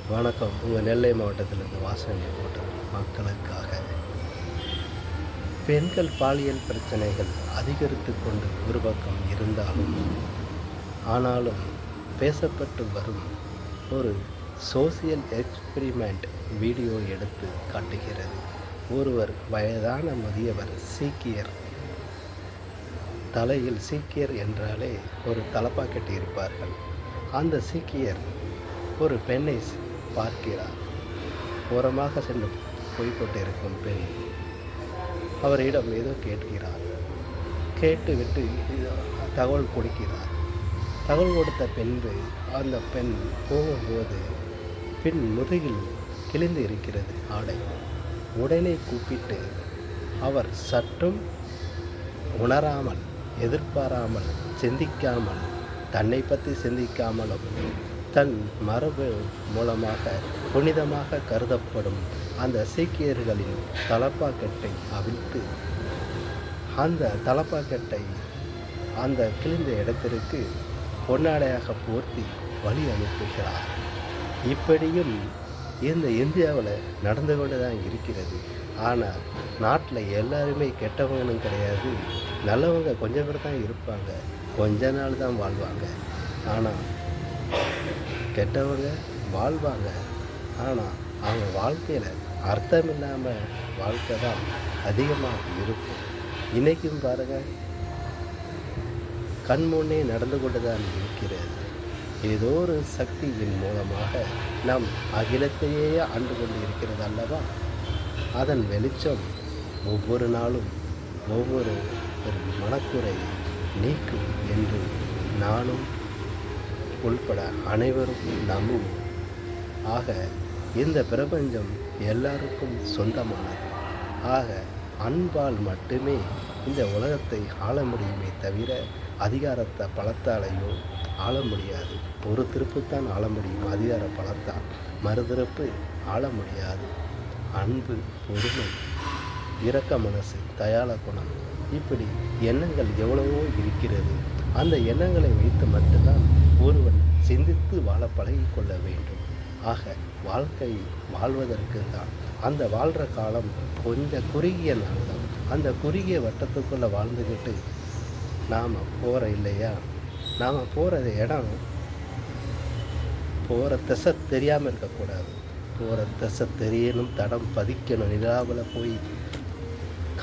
வணக்கம். உங்கள் நெல்லை மாவட்டத்திலிருந்து வாசனை போட்டது மக்களுக்காக. பெண்கள் பாலியல் பிரச்சனைகள் அதிகரித்து கொண்டு ஒரு பக்கம் இருந்தாலும், ஆனாலும் பேசப்பட்டு வரும் ஒரு சோசியல் எக்ஸ்பிரிமெண்ட் வீடியோ எடுத்து காட்டுகிறது. ஒருவர் வயதான முதியவர் சீக்கியர். தலையில் சீக்கியர் என்றாலே ஒரு தலப்பா கட்டியிருப்பார்கள். அந்த சீக்கியர் ஒரு பெண்ணை பார்க்கிறார். ஓரமாக சென்று போய்கொண்டிருக்கும் பெண் அவரிடம் ஏதோ கேட்கிறார். கேட்டுவிட்டு தகவல் கொடுக்கிறார். தகவல் கொடுத்த பின்பு அந்த பெண் போகும்போது பின் முதுகில் கிழிந்து இருக்கிறது ஆடை. உடனே கூப்பிட்டு அவர் சற்றும் உணராமல், எதிர்பாராமல், சிந்திக்காமல், தன்னை பற்றி சிந்திக்காமலும் தன் மரபு மூலமாக புனிதமாக கருதப்படும் அந்த சீக்கியர்களின் தலப்பாக்கட்டை அவிழ்த்து அந்த தலப்பாக்கட்டை அந்த கிழிந்த இடத்திற்கு பொன்னாடையாக போர்த்தி வழி அனுப்புகிறார். இப்படியும் இந்த இந்தியாவில் நடந்து கொண்டு தான் இருக்கிறது. ஆனால் நாட்டில் எல்லாருமே கெட்டவங்களும் கிடையாது, நல்லவங்க கொஞ்சம் பேர் தான் இருப்பாங்க. கொஞ்ச நாள் தான் வாழ்வாங்க. ஆனால் கெட்டவங்க வாழ்வாங்க. ஆனால் அவங்க வாழ்க்கையில் அர்த்தம் இல்லாமல் வாழ்க்கை தான் அதிகமாக இருக்கும். இன்றைக்கும் பாருங்கள், கண்முன்னே நடந்து கொண்டு தான் இருக்கிறது. ஏதோ ஒரு சக்தியின் மூலமாக நம் அகிலத்தையே ஆண்டு கொண்டு இருக்கிறது அல்லவா? அதன் வெளிச்சம் ஒவ்வொரு நாளும் ஒவ்வொரு ஒரு மனக்குறையை நீக்கும் என்று நானும் உள்பட அனைவரும் நம்புவோம். ஆக இந்த பிரபஞ்சம் எல்லாருக்கும் சொந்தமானது. ஆக அன்பால் மட்டுமே இந்த உலகத்தை ஆள முடியுமே தவிர அதிகாரத்தை பலத்தாலேயோ ஆள முடியாது. ஒரு திருப்புத்தான் ஆள முடியும் அதிகார பலத்தால், மறுதிருப்பு ஆள முடியாது. அன்பு, பொறுமை, இரக்க மனசு, தயாள குணம், இப்படி எண்ணங்கள் எவ்வளவோ இருக்கிறது. அந்த எண்ணங்களை வைத்து மட்டும்தான் ஒருவன் சிந்தித்து வாழ பழகிக்கொள்ள வேண்டும். ஆக வாழ்க்கை வாழ்வதற்கு தான் அந்த வாழ்கிற காலம் கொஞ்சம் குறுகிய நாள் தான். அந்த குறுகிய வட்டத்துக்குள்ளே வாழ்ந்துக்கிட்டு நாம் போகிற இல்லையா, நாம் போகிற இடம் போகிற திசை தெரியாமல் இருக்கக்கூடாது. போகிற திசை தெரியணும், தடம் பதிக்கணும். நிலாவில் போய்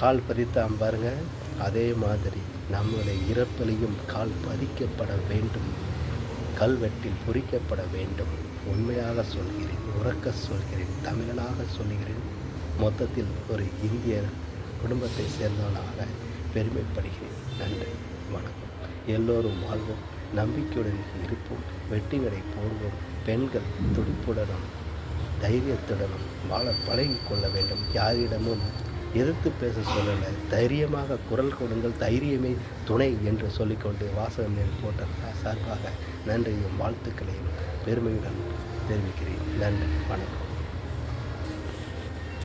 கால் பதித்தான் பாருங்கள், அதே மாதிரி நம்முடைய இறப்பிலையும் கால் பதிக்கப்பட வேண்டும், கல்வெட்டில் பொறிக்கப்பட வேண்டும். உண்மையாக சொல்கிறேன், உறக்க சொல்கிறேன், தமிழனாக சொல்கிறேன். மொத்தத்தில் ஒரு இந்திய குடும்பத்தை சேர்ந்தவனாக பெருமைப்படுகிறேன். நன்றி, வணக்கம். எல்லோரும் வாழ்வோம், நம்பிக்கையுடன் இருப்போம், வெற்றி நடை போடுவோம். பெண்கள் துடிப்புடனும் தைரியத்துடனும் வாழ பழகி கொள்ள வேண்டும். யாரிடமும் எதிர்த்து பேச சொல்லலை, தைரியமாக குரல் கொடுங்கள், தைரியமே துணை என்று சொல்லிக்கொண்டு வாசகம் நெல் போட்ட சார்பாக நன்றியும் வாழ்த்துக்களையும் பெருமையுடன் தெரிவிக்கிறேன். நன்றி, வணக்கம்.